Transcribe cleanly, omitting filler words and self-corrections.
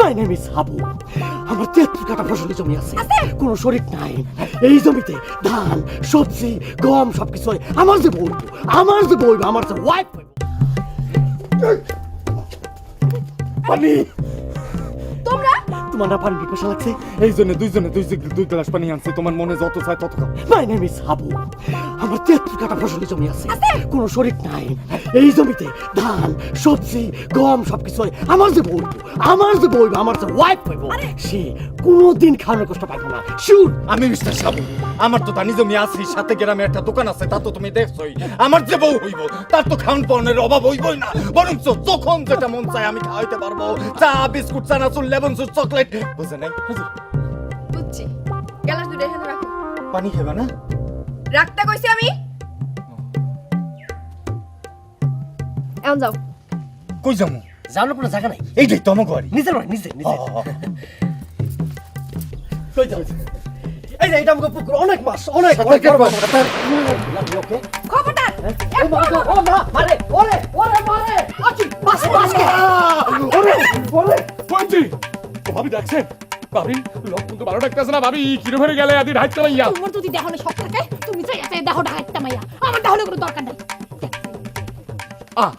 My name is Habu. আমার 73 কাঠা ফসলি জমি আছে, কোনো শরীক নাই। এই জমিতে ধান, সবজি, গম সবকিছু হয়। আমার যে বউ, আমার যে ওয়াইফ। পানি, তোমরা তোমার না পানি পিপাসা লাগছে? এই জন্য দুই গ্লাস পানি আনছি, তোমার মনে যত চায় তত খাও। My name is Habu. আমার 73 কাঠা ফসলি জমি আছে, কোনো শরীক নাই। এই জমিতে ধান, সবজি, গম সবকিছু হয়। আমার যে বউ, আমার যে ওয়াইফ হইব, সে কোনোদিন খাওয়ানোর কষ্ট পাইব না। শিওর। আমি মিস্টার সাবু, আমার তো দানি জমি আছে, সাথে গ্রামে একটা দোকান আছে, তা তো তুমি দেখছোই। আমার যে বউ হইব তার তো খাওয়ান পাওয়ানোর অভাব হইবই না, বরঞ্চ যখন যেটা মন চায় আমি খাওয়াইতে পারবো। চা, বিস্কুট, চানাচুর, লেবন জুস, চকলেট, বুঝে নাই? বুঝছি। গ্লাস দুটো এখানে রাখো। পানি খাবে না? রাখতে কইছি আমি। এখন যাও। কই যাবো? জানো কোনো জায়গা নাই। এইটাই তো আমার ঘরে। নিজের বাড়ি, নিজে কই যাও? এই যে এটা আমাকে পুকুর, অনেক মাছ, অনেক করবা। খবরদার। ভাবি দেখছেন? ভাবি লক্ষণ তো ভালো ডাকতেছে না। ভাবি কিরে ভরে গেলে আদি ঢাইতে মাইয়া। তোমার যদি দেহনে শখ থাকে তুমি চাই দেখো ঢাকাইতে মাইয়া, আমার তাহলে কোনো দরকার নাই। আহ